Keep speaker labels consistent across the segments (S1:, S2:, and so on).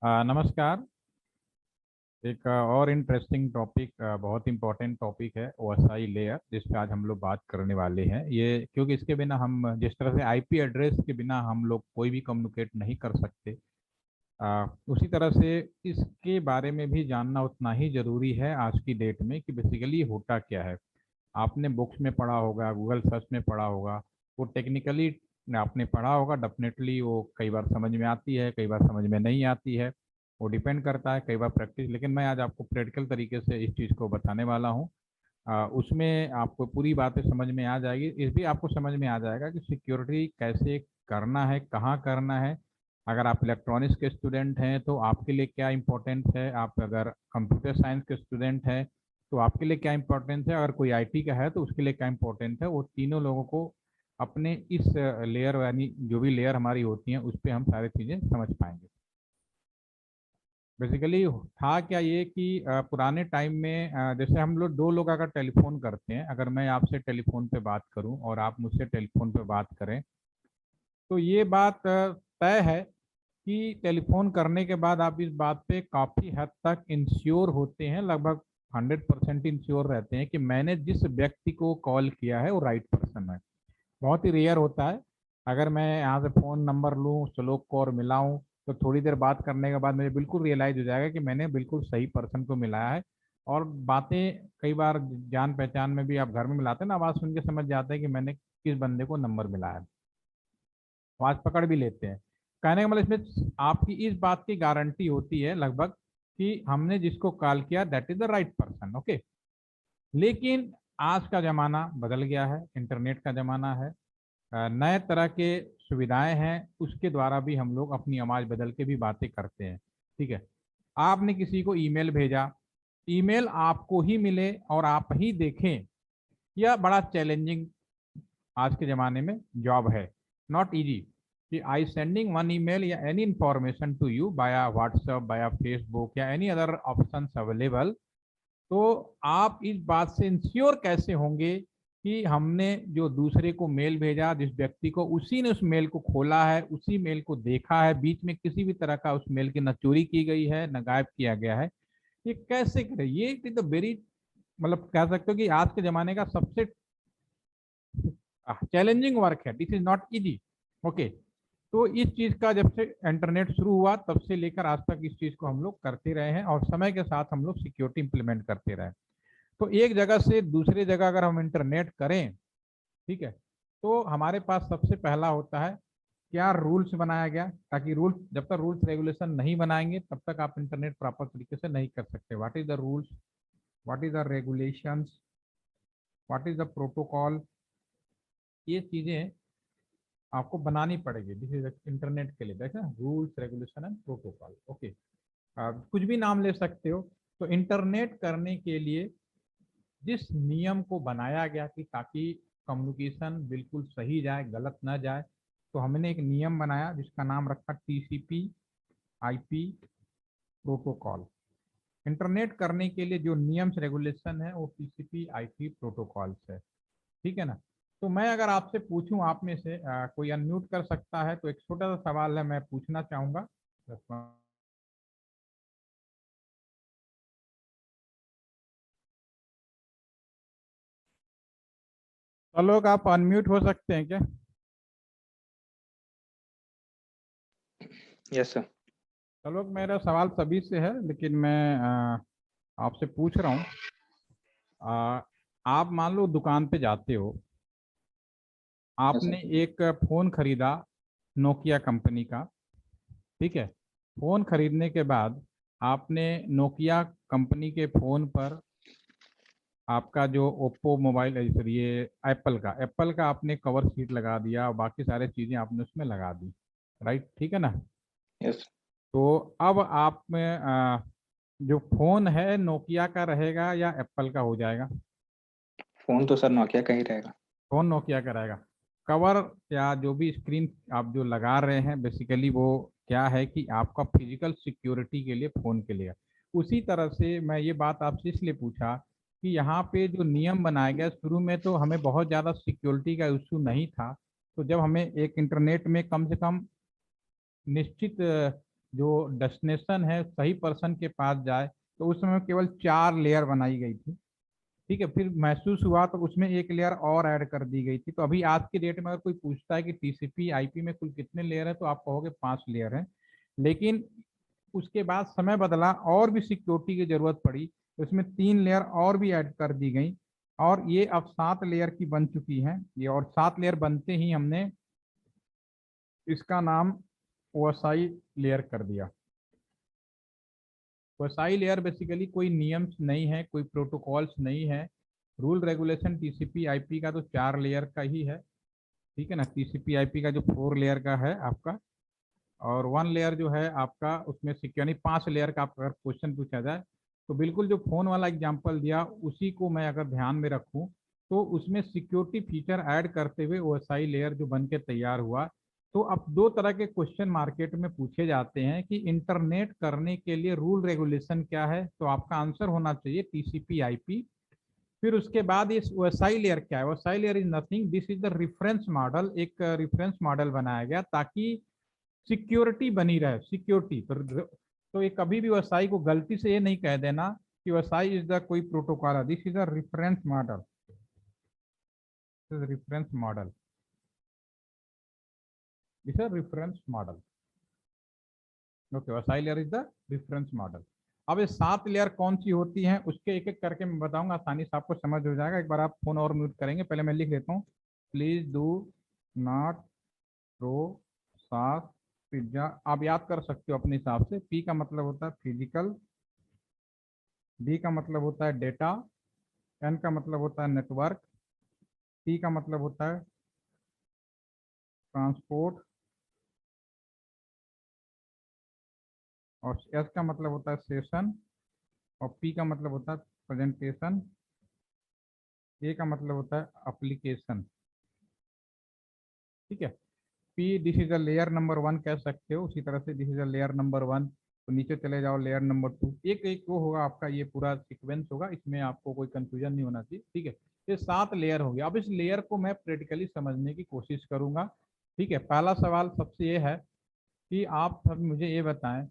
S1: नमस्कार। एक और इंटरेस्टिंग टॉपिक, बहुत इंपॉर्टेंट टॉपिक है ओएसआई लेयर, जिस पे आज हम लोग बात करने वाले हैं। ये क्योंकि इसके बिना हम, जिस तरह से आईपी एड्रेस के बिना हम लोग कोई भी कम्युनिकेट नहीं कर सकते, उसी तरह से इसके बारे में भी जानना उतना ही जरूरी है आज की डेट में कि बेसिकली होता क्या है। आपने बुक्स में पढ़ा होगा, गूगल सर्च में पढ़ा होगा, वो टेक्निकली आपने पढ़ा होगा, डेफिनेटली वो कई बार समझ में आती है, कई बार समझ में नहीं आती है। वो डिपेंड करता है कई बार प्रैक्टिस, लेकिन मैं आज आपको प्रैक्टिकल तरीके से इस चीज़ को बताने वाला हूँ। उसमें आपको पूरी बातें समझ में आ जाएगी। इस भी आपको समझ में आ जाएगा कि सिक्योरिटी कैसे करना है, कहाँ करना है। अगर आप इलेक्ट्रॉनिक्स के स्टूडेंट हैं तो आपके लिए क्या इम्पोर्टेंस है, आप अगर कंप्यूटर साइंस के स्टूडेंट हैं तो आपके लिए क्या इम्पोर्टेंस है, अगर कोई आईटी का है तो उसके लिए क्या इम्पोर्टेंस है। वो तीनों लोगों को अपने इस लेयर, यानी जो भी लेयर हमारी होती हैं, उस पर हम सारी चीज़ें समझ पाएंगे। बेसिकली था क्या ये कि पुराने टाइम में, जैसे हम लोग दो लोग अगर टेलीफोन करते हैं, अगर मैं आपसे टेलीफोन पे बात करूं और आप मुझसे टेलीफोन पे बात करें, तो ये बात तय है कि टेलीफोन करने के बाद आप इस बात पे काफ़ी हद तक इंश्योर होते हैं, लगभग 100% इंश्योर रहते हैं कि मैंने जिस व्यक्ति को कॉल किया है वो राइट पर्सन है। बहुत ही रेयर होता है। अगर मैं यहाँ से फ़ोन नंबर लूँ, श्लोक को और मिलाऊँ, तो थोड़ी देर बात करने के बाद मुझे बिल्कुल रियलाइज़ हो जाएगा कि मैंने बिल्कुल सही पर्सन को मिलाया है। और बातें कई बार जान पहचान में भी आप घर में मिलाते हैं ना, आवाज़ सुन के समझ जाते हैं कि मैंने किस बंदे को नंबर मिलाया है। आवाज़ पकड़ भी लेते हैं। कहने का मतलब इसमें आपकी इस बात की गारंटी होती है लगभग कि हमने जिसको कॉल किया that is the right person. Okay. लेकिन आज का ज़माना बदल गया है, इंटरनेट का ज़माना है। नए तरह के सुविधाएं हैं, उसके द्वारा भी हम लोग अपनी आवाज़ बदल के भी बातें करते हैं। ठीक है। आपने किसी को ईमेल भेजा, ईमेल आपको ही मिले और आप ही देखें, यह बड़ा चैलेंजिंग आज के ज़माने में जॉब है। नॉट इजी कि आई सेंडिंग वन ईमेल या एनी इंफॉर्मेशन टू यू बाया व्हाट्सएप, बाया फेसबुक या एनी अदर ऑप्शंस अवेलेबल। तो आप इस बात से इंश्योर कैसे होंगे कि हमने जो दूसरे को मेल भेजा, जिस व्यक्ति को, उसी ने उस मेल को खोला है, उसी मेल को देखा है, बीच में किसी भी तरह का उस मेल की न चोरी की गई है न गायब किया गया है। ये कैसे करें? ये तो वेरी, मतलब कह सकते हो कि आज के जमाने का सबसे चैलेंजिंग वर्क है। This is not easy. Okay. तो इस चीज का जब से इंटरनेट शुरू हुआ तब से लेकर आज तक इस चीज को हम लोग करते रहे हैं और समय के साथ हम लोग सिक्योरिटी इंप्लीमेंट करते रहे। तो एक जगह से दूसरी जगह अगर हम इंटरनेट करें, ठीक है, तो हमारे पास सबसे पहला होता है क्या रूल्स बनाया गया, ताकि रूल्स, जब तक रूल्स रेगुलेशन नहीं बनाएंगे तब तक आप इंटरनेट प्रॉपर तरीके से नहीं कर सकते। What is the rules, what is the regulations, what is the protocol, ये चीजें आपको बनानी पड़ेगी। दिस इज इंटरनेट के लिए, देखा, rules regulation and protocol. Okay. कुछ भी नाम ले सकते हो। तो इंटरनेट करने के लिए जिस नियम को बनाया गया कि ताकि कम्युनिकेशन बिल्कुल सही जाए, गलत ना जाए, तो हमने एक नियम बनाया जिसका नाम रखा टीसीपी आईपी प्रोटोकॉल। इंटरनेट करने के लिए जो नियम रेगुलेशन है वो टीसीपी आईपी प्रोटोकॉल है। ठीक है ना। तो मैं अगर आपसे पूछूं, आप में से कोई अनम्यूट कर सकता है, तो एक छोटा सा सवाल है, मैं पूछना चाहूंगा। तो लोग आप अनम्यूट हो सकते हैं क्या?
S2: Yes sir.
S1: चलो, मेरा सवाल सभी से है, लेकिन मैं आपसे पूछ रहा हूँ। आप मान लो दुकान पे जाते हो,
S2: यस
S1: आपने
S2: सर।
S1: एक फोन खरीदा नोकिया कंपनी का। ठीक है। फोन खरीदने के बाद आपने नोकिया कंपनी के फोन पर आपका जो ओप्पो मोबाइल, सॉरी, ये एप्पल का आपने कवर शीट लगा दिया और बाकी सारी चीज़ें आपने उसमें लगा दी। राइट, ठीक है ना।
S2: यस।
S1: तो अब आप में जो फोन है नोकिया का रहेगा या एप्पल का हो जाएगा?
S2: फोन तो सर नोकिया का ही रहेगा।
S1: फोन नोकिया का रहेगा। कवर या जो भी स्क्रीन आप जो लगा रहे हैं, बेसिकली वो क्या है कि आपका फिजिकल सिक्योरिटी के लिए फ़ोन के लिए। उसी तरह से मैं ये बात आपसे इसलिए पूछा कि यहाँ पे जो नियम बनाया गया, शुरू में तो हमें बहुत ज़्यादा सिक्योरिटी का इशू नहीं था। तो जब हमें एक इंटरनेट में कम से कम निश्चित जो डेस्टिनेशन है सही पर्सन के पास जाए, तो उस समय केवल 4 लेयर बनाई गई थी। ठीक है, फिर महसूस हुआ तो उसमें एक लेयर और ऐड कर दी गई थी। तो अभी आज की डेट में अगर कोई पूछता है कि टीसीपी आईपी में कुल कितने लेयर है, तो आप कहोगे 5 लेयर है। लेकिन उसके बाद समय बदला और भी सिक्योरिटी की जरूरत पड़ी, तो इसमें 3 लेयर और भी ऐड कर दी गई, और ये अब 7 लेयर की बन चुकी है ये। और 7 लेयर बनते ही हमने इसका नाम ओएसआई लेयर कर दिया। ओएसआई लेयर बेसिकली कोई नियम नहीं है, कोई प्रोटोकॉल्स नहीं है। रूल रेगुलेशन टीसीपी आईपी का तो 4 लेयर का ही है, ठीक है ना। टीसीपी आईपी का जो 4 लेयर का है आपका, और 1 लेयर जो है आपका उसमें सिक्योरिटी 5 लेयर का अगर क्वेश्चन पूछा जाए, तो बिल्कुल जो फोन वाला एग्जांपल दिया उसी को मैं अगर ध्यान में रखूं, तो उसमें सिक्योरिटी फीचर ऐड करते हुए ओएसआई लेयर जो बन के तैयार हुआ। तो अब 2 तरह के क्वेश्चन मार्केट में पूछे जाते हैं कि इंटरनेट करने के लिए रूल रेगुलेशन क्या है, तो आपका आंसर होना चाहिए टीसीपी आईपी। फिर उसके बाद ये ओएसआई लेयर क्या है? OSI layer is nothing, this is the reference model. एक रेफरेंस मॉडल बनाया गया ताकि सिक्योरिटी बनी रहे, सिक्योरिटी। तो ये कभी भी वसाई को गलती से ये नहीं कह देना कि वसाई इज द कोई protocol, this is a reference model, reference model, this is reference model. Okay, वसाई layer is the reference model. अब ये 7 लेयर कौन सी होती हैं उसके एक एक करके मैं बताऊंगा, आसानी से आपको समझ हो जाएगा। एक बार आप फोन और म्यूट करेंगे, पहले मैं लिख लेता हूँ। प्लीज डू नॉट थ्रो सास पिज्जा। आप याद कर सकते हो अपने हिसाब से। पी का मतलब होता है फिजिकल, बी का मतलब होता है डेटा, एन का मतलब होता है नेटवर्क, टी का मतलब होता है ट्रांसपोर्ट, और एस का मतलब होता है सेशन, और पी का मतलब होता है प्रेजेंटेशन, ए का मतलब होता है एप्लीकेशन। ठीक है, P this is a layer number 1 कह सकते हो, उसी तरह से this is a layer number 1। तो नीचे चले जाओ लेयर नंबर 2, एक एक वो होगा आपका, ये पूरा सीक्वेंस होगा, इसमें आपको कोई कंफ्यूजन नहीं होना चाहिए। ठीक है, ये 7 लेयर हो गया। अब इस लेयर को मैं प्रैक्टिकली समझने की कोशिश करूंगा। ठीक है, पहला सवाल सबसे ये है कि आप सब मुझे ये बताएं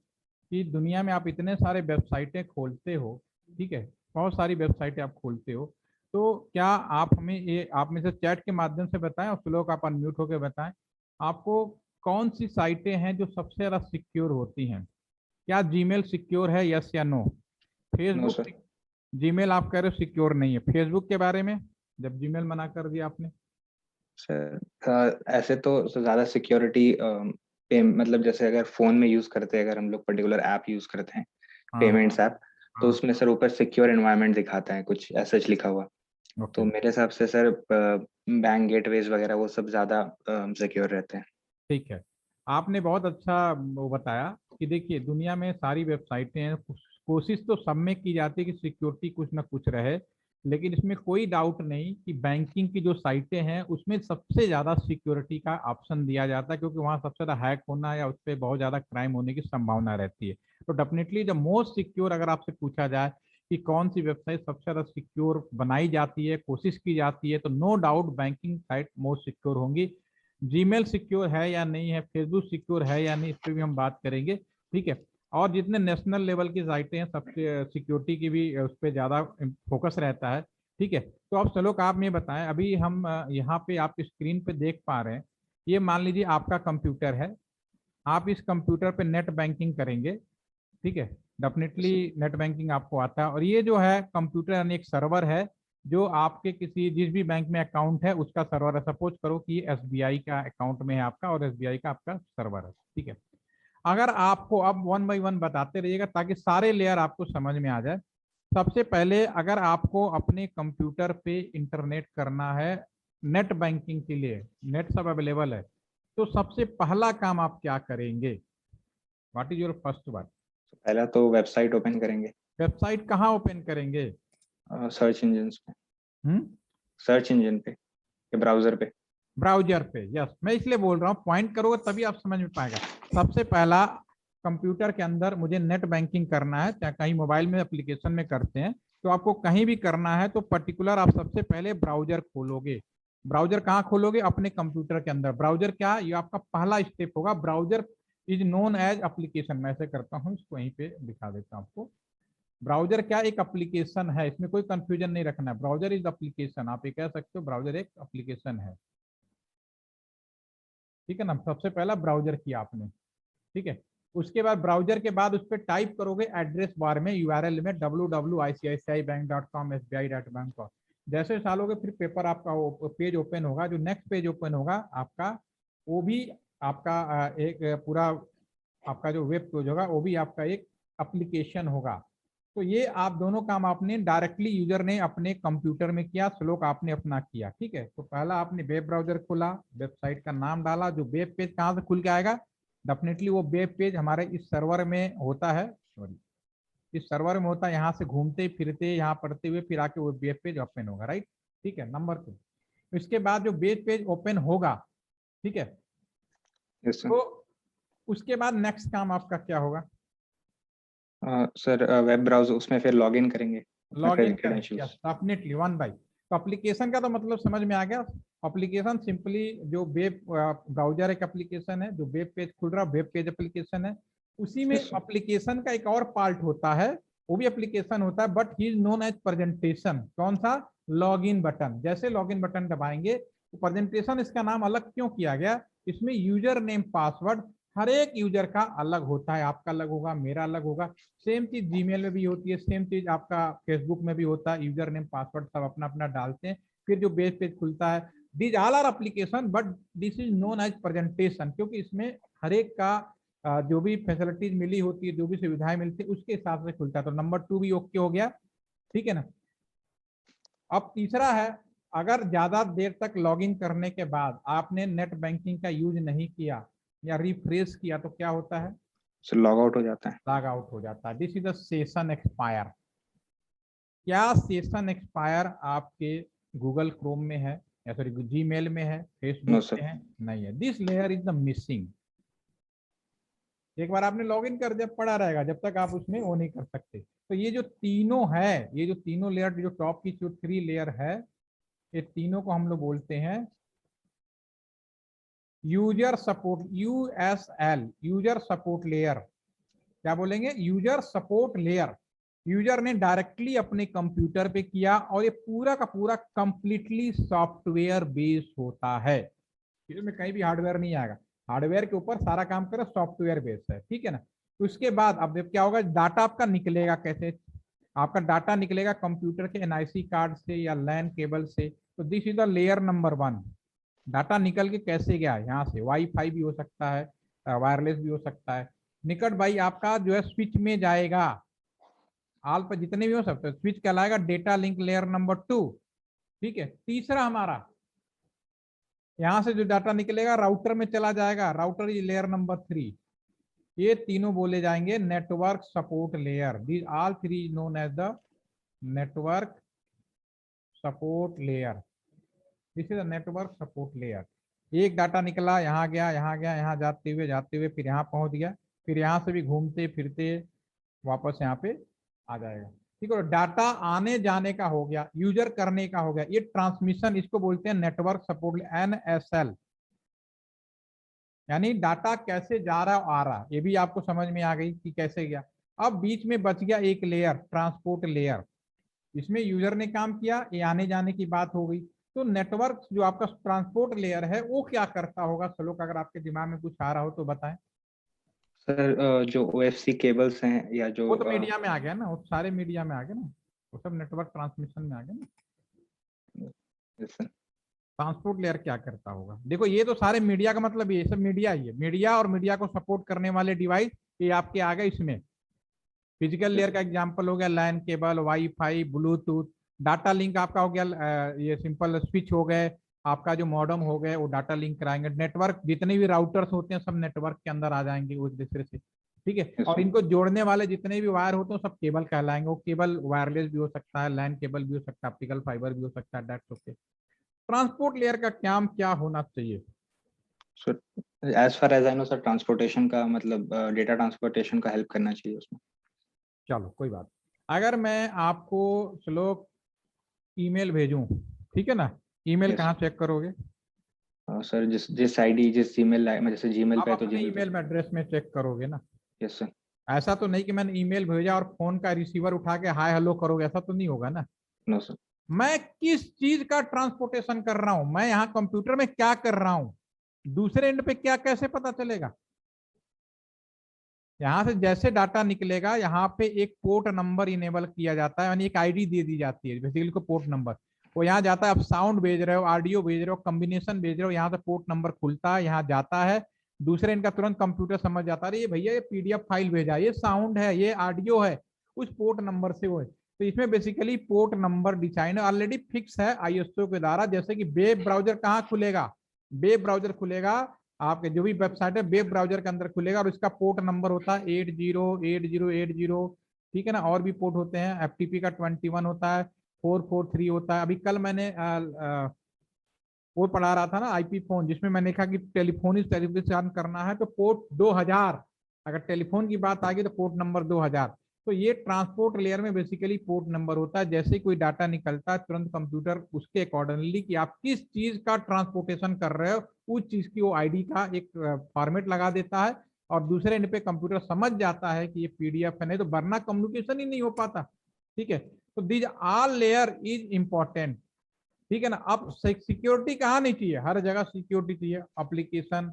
S1: कि दुनिया में आप इतने सारे वेबसाइटें खोलते हो, ठीक है, बहुत सारी वेबसाइटें आप खोलते हो, तो क्या आप हमें ये आप में से चैट के माध्यम से बताएं, और स्लोक आप अनम्यूट होकर बताएं, आपको कौन सी साइटें हैं जो सबसे ज़्यादा सिक्योर होती हैं? क्या जीमेल सिक्योर है, यस या no?
S2: No
S1: Facebook,
S2: sir.
S1: Gmail आप कह रहे हो सिक्योर नहीं है। फेसबुक के बारे में, जब जीमेल मना कर दिया आपने?
S2: सर ऐसे तो ज़्यादा सिक्योरिटी पे मतलब जैसे अगर फ़ोन में यूज़ करते हैं, अगर हम लोग पर्टिकुलर ऐप यूज़ करते हैं,
S1: हाँ हाँ
S2: पेमेंट्स ऐप, तो
S1: हाँ।
S2: उसमें सर ऊपर सिक्योर एनवायरनमेंट दिखाता है कुछ ऐसा लिखा हुआ।
S1: ओके,
S2: तो मेरे हिसाब से सर बैंक गेटवेज वगैरह वो सब ज़्यादा सिक्योर रहते हैं।
S1: ठीक है। आपने बहुत अच्छा वो बताया कि देखिए दुनिया में सारी वेबसाइटें हैं, कोशिश तो सब में की जाती है कि सिक्योरिटी कुछ ना कुछ रहे, लेकिन इसमें कोई डाउट नहीं कि बैंकिंग की जो साइटें हैं उसमें सबसे ज़्यादा सिक्योरिटी का ऑप्शन दिया जाता है, क्योंकि वहाँ सबसे ज़्यादा हैक होना या उस पर बहुत ज़्यादा क्राइम होने की संभावना रहती है। तो डेफिनेटली द मोस्ट सिक्योर अगर आपसे पूछा जाए कि कौन सी वेबसाइट सबसे ज़्यादा सिक्योर बनाई जाती है, कोशिश की जाती है, तो no doubt banking site most secure होंगी। जीमेल सिक्योर है या नहीं है, फेसबुक सिक्योर है या नहीं, इस पर भी हम बात करेंगे। ठीक है, और जितने नेशनल लेवल की साइटें हैं सबसे सिक्योरिटी की भी उस पर ज़्यादा फोकस रहता है। ठीक है, तो अब चलो आप ये बताएं, अभी हम यहाँ पे आप स्क्रीन पे देख पा रहे हैं, ये मान लीजिए आपका कंप्यूटर है, आप इस कंप्यूटर पे नेट बैंकिंग करेंगे। ठीक है, डेफिनेटली नेट बैंकिंग आपको आता है, और ये जो है कंप्यूटर यानी एक सर्वर है जो आपके किसी जिस भी बैंक में अकाउंट है उसका सर्वर है। सपोज करो कि एसबीआई का अकाउंट में है आपका, और एसबीआई का आपका सर्वर है। ठीक है, अगर आपको अब वन बाई वन बताते रहिएगा ताकि सारे लेयर आपको समझ में आ जाए। सबसे पहले अगर आपको अपने कंप्यूटर पे इंटरनेट करना है, नेट बैंकिंग के लिए नेट सब अवेलेबल है, तो सबसे पहला काम आप क्या करेंगे? What is your first work?
S2: पहला तो वेबसाइट ओपन करेंगे,
S1: वेबसाइट कहाँ ओपन करेंगे?
S2: सर्च इंजन पे,
S1: हम्म,
S2: सर्च इंजन पे या ब्राउजर पे।
S1: ब्राउजर पे। यस, मैं इसलिए बोल रहा हूँ, पॉइंट करोगे तभी आप समझ में पाएगा। सबसे पहला कंप्यूटर के अंदर मुझे नेट बैंकिंग करना है, चाहे कहीं मोबाइल में एप्लीकेशन में करते हैं, तो आपको कहीं भी करना है तो पर्टिकुलर आप सबसे पहले ब्राउजर खोलोगे। ब्राउजर कहाँ खोलोगे? अपने कंप्यूटर के अंदर। ब्राउजर क्या, ये आपका पहला स्टेप होगा। Browser is known as application. मैं ऐसे करता हूँ, इसको यहीं पे दिखा देता हूँ आपको। ब्राउजर क्या एक एप्लीकेशन है, इसमें कोई कंफ्यूजन नहीं रखना है। ब्राउजर इज एप्लीकेशन, आप ये कह सकते हो ब्राउजर एक एप्लीकेशन है, ठीक है ना। सबसे पहला ब्राउजर किया आपने, ठीक है। उसके बाद ब्राउजर के बाद उस पर टाइप करोगे एड्रेस बार में यूआरएल में www.icicibank.com sbi.bank। जैसे डालोगे फिर पेपर आपका पेज ओपन होगा। जो नेक्स्ट पेज ओपन होगा आपका, वो भी आपका एक पूरा आपका जो वेब पेज होगा वो भी आपका एक एप्लीकेशन होगा। तो ये आप दोनों काम आपने डायरेक्टली यूजर ने अपने कंप्यूटर में किया, श्लोक आपने अपना किया, ठीक है। तो पहला आपने वेब ब्राउजर खोला, वेबसाइट का नाम डाला, जो वेब पेज कहाँ से खुल के आएगा, डेफिनेटली वो वेब पेज हमारे इस सर्वर में होता है, सॉरी इस सर्वर में होता है। यहाँ से घूमते फिरते यहाँ पढ़ते हुए फिर आके वो वेब पेज ओपन होगा, राइट, ठीक है। नंबर 2, इसके बाद जो वेब पेज ओपन होगा, ठीक है,
S2: यस सर।
S1: तो उसके बाद नेक्स्ट काम आपका क्या होगा?
S2: सर वेब ब्राउजर, उसमें फिर लॉग इन करेंगे अपना
S1: लॉग इन करेंगे,
S2: क्रेडेंशियल्स।
S1: Definitely one by. तो एप्लीकेशन का तो मतलब समझ में आ गया। एप्लीकेशन सिंपली जो वेब ब्राउजर एक एप्लीकेशन है, जो वेब पेज खुल रहा है वेब पेज एप्लीकेशन है। उसी में
S2: यस सर।
S1: एप्लीकेशन का एक और पार्ट होता है, वो भी एप्लीकेशन होता है, but he is known as presentation. कौन सा? Log in button. जैसे लॉग इन बटन दबाएंगे तो प्रेजेंटेशन इसका नाम अलग क्यों किया गया, इसमें यूजर नेम पासवर्ड हर एक यूजर का अलग होता है। आपका अलग होगा, मेरा अलग होगा। सेम चीज जीमेल में भी होती है, सेम चीज आपका फेसबुक में भी होता है। यूजर नेम पासवर्ड सब अपना अपना डालते हैं, फिर जो बेस पेज खुलता है। These all are application but this is known as presentation, क्योंकि इसमें हर एक का जो भी फैसिलिटीज मिली होती है, जो भी सुविधाएं मिलती है, उसके हिसाब से खुलता है। तो नंबर 2 भी ओके हो गया, ठीक है ना। अब तीसरा है, अगर ज्यादा देर तक लॉगिन करने के बाद आपने नेट बैंकिंग का यूज नहीं किया या रिफ्रेश किया तो क्या होता है?
S2: सर लॉग आउट हो जाता है।
S1: लॉग आउट हो जाता है। This is the session expire. क्या सेशन एक्सपायर आपके गूगल क्रोम में है, या सॉरी जीमेल में है,
S2: नो
S1: फेसबुक
S2: सर।
S1: में है? नहीं है। This layer is the missing. एक बार आपने लॉगिन कर दिया, पड़ा रहेगा जब तक आप उसमें वो नहीं कर सकते। तो ये जो तीनों है, ये जो तीनों लेयर, जो टॉप की जो 3 लेयर है, ये तीनों को हम लोग बोलते हैं user support, USL, user support layer. क्या बोलेंगे? User support layer. यूजर ने डायरेक्टली अपने कंप्यूटर पे किया, और ये पूरा का पूरा कंप्लीटली सॉफ्टवेयर बेस्ड होता है। इसमें कहीं भी हार्डवेयर नहीं आएगा। हार्डवेयर के ऊपर सारा काम करे, सॉफ्टवेयर बेस्ड है, ठीक है ना। उसके बाद अब क्या होगा, डाटा आपका निकलेगा कैसे? आपका डाटा निकलेगा कंप्यूटर के एनआईसी कार्ड से या लैन केबल से। तो this is the layer number 1। Data निकल के कैसे गया? यहाँ से वाईफाई भी हो सकता है, वायरलेस भी हो सकता है। निकट भाई आपका जो है स्विच में जाएगा, आल पर जितने भी हो सकते हैं, स्विच कहलाएगा डेटा लिंक लेयर नंबर 2, ठीक है। तीसरा हमारा यहाँ से जो डाटा निकलेगा राउटर में चला जाएगा, राउटर इज लेयर नंबर 3। ये तीनों बोले जाएंगे network support layer. These all 3 known as the network support layer. This is the network support layer. एक डाटा निकला, यहाँ गया, यहाँ गया, यहाँ जाते हुए फिर यहाँ पहुंच गया, फिर यहाँ से भी घूमते फिरते वापस यहाँ पे आ जाएगा, ठीक है। डाटा आने जाने का हो गया, यूजर करने का हो गया, ये ट्रांसमिशन, इसको बोलते हैं नेटवर्क सपोर्ट, एनएसएल। यानी डाटा कैसे जा रहा है आ रहा, ये भी आपको समझ में आ गई कि कैसे गया। अब बीच में बच गया एक लेयर, ट्रांसपोर्ट लेयर। इसमें यूजर ने काम किया, ये आने जाने की बात हो गई। तो नेटवर्क जो आपका ट्रांसपोर्ट लेयर है वो क्या करता होगा श्लोक, अगर आपके दिमाग में कुछ आ रहा हो तो बताएं।
S2: सर जो ओएफसी केबल्स हैं या जो
S1: वो तो मीडिया में आ गया ना, वो सारे मीडिया में आ गए ना, वो सब नेटवर्क ट्रांसमिशन में आ गया ना।
S2: Yes sir.
S1: ट्रांसपोर्ट लेयर क्या करता होगा? देखो ये तो सारे मीडिया का मतलब ये सब मीडिया ही है। मीडिया और मीडिया को सपोर्ट करने वाले डिवाइस ये आपके आ गए इसमें। फिजिकल
S2: यस
S1: लेयर का
S2: सर।
S1: एग्जांपल हो गया LAN cable, wifi, Bluetooth. Data link आपका हो गया ये सिंपल स्विच हो गए, आपका जो मॉडेम हो गए वो डाटा लिंक कराएंगे। नेटवर्क जितने भी राउटर्स होते हैं सब नेटवर्क के अंदर आ जाएंगे एक दूसरे से, ठीक है।
S2: यस
S1: और
S2: सर।
S1: इनको जोड़ने वाले जितने भी वायर होते हैं सब केबल कहलाएंगे। वो केबल वायरलेस भी हो सकता है, लैन केबल भी हो सकता है, ऑप्टिकल फाइबर भी हो सकता है, दैट्स ओके। ट्रांसपोर्ट लेयर का काम क्या होना चाहिए?
S2: Sir as far as I know sir, transportation का मतलब डेटा ट्रांसपोर्टेशन का हेल्प करना चाहिए उसमें।
S1: चलो कोई बात। अगर मैं आपको चलो ईमेल भेजूं, ठीक है ना, ईमेल
S2: यस
S1: कहाँ
S2: सर।
S1: चेक करोगे?
S2: सर जिस आईडी जिस जीमेल में, जैसे जीमेल
S1: आप
S2: पे है तो
S1: अपने
S2: जीमेल पे।
S1: ईमेल एड्रेस में चेक करोगे ना।
S2: Yes sir.
S1: ऐसा तो नहीं कि मैंने ईमेल भेजा और फोन का रिसीवर उठा के हाय हेलो करोगे, ऐसा तो नहीं होगा ना।
S2: No sir.
S1: मैं किस चीज का ट्रांसपोर्टेशन कर रहा हूं, मैं यहाँ कंप्यूटर में क्या कर रहा हूं, दूसरे एंड पे क्या कैसे पता चलेगा। यहां से जैसे डाटा निकलेगा, यहाँ पे एक पोर्ट नंबर इनेबल किया जाता है, यानी एक आईडी दे दी जाती है बेसिकली को पोर्ट नंबर। वो यहाँ जाता है, आप साउंड भेज रहे हो, ऑडियो भेज रहे हो, कॉम्बिनेशन भेज रहे हो, यहाँ से पोर्ट नंबर खुलता है, यहाँ जाता है, दूसरे इनका तुरंत कंप्यूटर समझ जाता है ये भैया ये पीडीएफ फाइल भेजा, ये साउंड है, ये ऑडियो है, उस पोर्ट नंबर से वो है। तो इसमें basically port number design already fix है आईएसओ के द्वारा। जैसे कि वेब ब्राउजर कहाँ खुलेगा, वेब ब्राउजर खुलेगा आपके जो भी वेबसाइट है वेब ब्राउजर के अंदर खुलेगा, और इसका पोर्ट नंबर होता है 808080। ठीक है ना, और भी पोर्ट होते हैं, एफटीपी का 21 होता है, 443 होता है। अभी कल मैंने वो पढ़ा रहा था ना आईपी फोन, जिसमें मैंने देखा कि टेलीफोनिक टेलीविजन करना है तो पोर्ट 2000, अगर टेलीफोन की बात आ गई तो पोर्ट नंबर 2000। तो ये ट्रांसपोर्ट लेयर में बेसिकली पोर्ट नंबर होता है। जैसे ही कोई डाटा निकलता है तुरंत कंप्यूटर उसके अकॉर्डिंगली कि आप किस चीज का ट्रांसपोर्टेशन कर रहे हो, उस चीज की वो आईडी का एक फॉर्मेट लगा देता है, और दूसरे एंड पे कंप्यूटर समझ जाता है कि ये पीडीएफ है, नहीं तो वरना कम्युनिकेशन ही नहीं हो पाता। ठीक है, तो these all layer is important. ठीक है ना। अब सिक्योरिटी कहाँ नहीं चाहिए, हर जगह सिक्योरिटी चाहिए, एप्लीकेशन,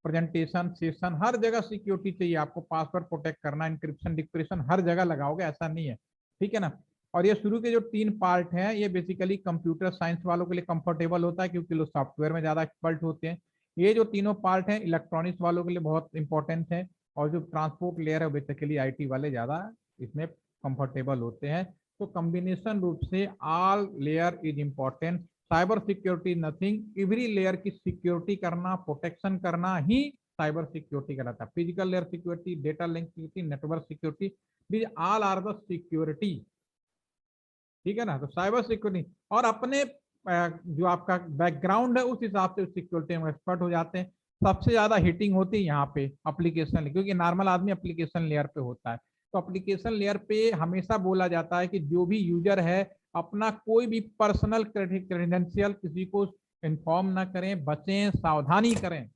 S1: प्रेजेंटेशन, सेशन, हर जगह सिक्योरिटी चाहिए आपको। पासवर्ड प्रोटेक्ट करना, इंक्रिप्शन डिक्रिप्शन हर जगह लगाओगे, ऐसा नहीं है। ठीक है ना। और ये शुरू के जो 3 पार्ट हैं ये बेसिकली कंप्यूटर साइंस वालों के लिए कंफर्टेबल होता है, क्योंकि लोग सॉफ्टवेयर में ज्यादा एक्सपर्ट होते हैं। ये जो तीनों पार्ट हैं इलेक्ट्रॉनिक्स वालों के लिए बहुत इंपॉर्टेंट है, और जो ट्रांसपोर्ट लेयर है बेसिकली आईटी वाले ज्यादा इसमें कंफर्टेबल होते हैं। तो कॉम्बिनेशन रूप से all layer is important. Cyber security nothing, every layer की सिक्योरिटी करना, प्रोटेक्शन करना ही साइबर सिक्योरिटी कहलाता है। Physical layer security, data link security, network security, these all are the security. ठीक है ना। तो साइबर सिक्योरिटी और अपने जो आपका बैकग्राउंड है उस हिसाब से सिक्योरिटी में एक्सपर्ट हो जाते हैं। सबसे ज्यादा हिटिंग होती है यहाँ पे एप्लीकेशन, क्योंकि नॉर्मल आदमी एप्लीकेशन लेयर पे होता है। तो एप्लीकेशन लेयर पे हमेशा बोला जाता है कि जो भी यूजर है अपना कोई भी पर्सनल क्रेडेंशियल किसी को इन्फॉर्म ना करें, बचें, सावधानी करें।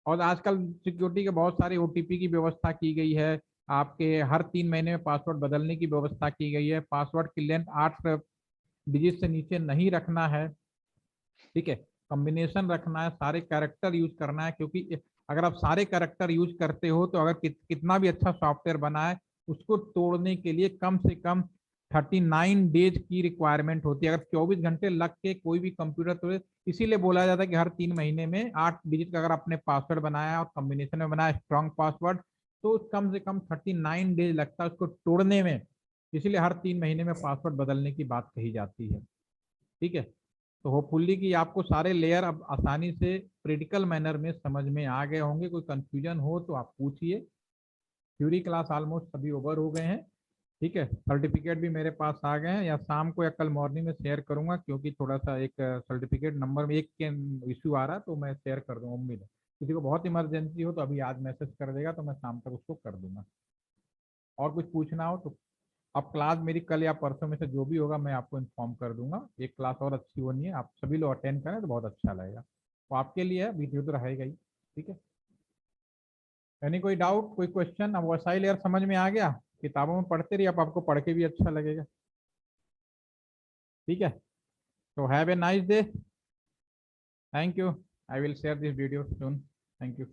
S1: और आजकल सिक्योरिटी के बहुत सारे ओटीपी की व्यवस्था की गई है, आपके हर 3 महीने में पासवर्ड बदलने की व्यवस्था की गई है, पासवर्ड की लेंथ 8 डिजिट से नीचे नहीं रखना है। ठीक है, कॉम्बिनेशन रखना है, सारे कैरेक्टर यूज करना है, क्योंकि अगर आप सारे कैरेक्टर यूज करते हो तो अगर कितना भी अच्छा सॉफ्टवेयर बना है उसको तोड़ने के लिए कम से कम 39 डेज की रिक्वायरमेंट होती है। अगर 24 घंटे लग के कोई भी कंप्यूटर तोड़े, इसीलिए बोला जाता है कि हर 3 महीने में 8 डिजिट का अगर आपने पासवर्ड बनाया और कॉम्बिनेशन में बनाया स्ट्रॉन्ग पासवर्ड, तो कम से कम 39 डेज लगता है उसको तोड़ने में। इसीलिए हर 3 महीने में पासवर्ड बदलने की बात कही जाती है। ठीक है, तो होपफुली कि आपको सारे लेयर अब आसानी से प्रेक्टिकल मैनर में समझ में आ गए होंगे। कोई कंफ्यूजन हो तो आप पूछिए। थ्योरी क्लास ऑलमोस्ट सभी ओवर हो गए हैं। ठीक है, सर्टिफिकेट भी मेरे पास आ गए हैं, या शाम को या कल मॉर्निंग में शेयर करूंगा, क्योंकि थोड़ा सा एक सर्टिफिकेट नंबर में एक के इशू आ रहा है, तो मैं शेयर कर दूंगा। उम्मीद है किसी को बहुत इमरजेंसी हो तो अभी आज मैसेज कर देगा, तो मैं शाम तक उसको कर दूंगा। और कुछ पूछना हो तो अब क्लास मेरी कल या परसों में से जो भी होगा मैं आपको इन्फॉर्म कर दूंगा। एक क्लास और अच्छी होनी है, आप सभी लोग अटेंड करें तो बहुत अच्छा लगेगा। तो आपके लिए है, वीडियो तो रहेगा ही। ठीक है, यानी कोई डाउट, कोई क्वेश्चन। अब वैसा लेयर समझ में आ गया, किताबों में पढ़ते रहिए, अब आपको पढ़ के भी अच्छा लगेगा। ठीक है, तो have a nice day. Thank you. I will share this video soon. Thank you.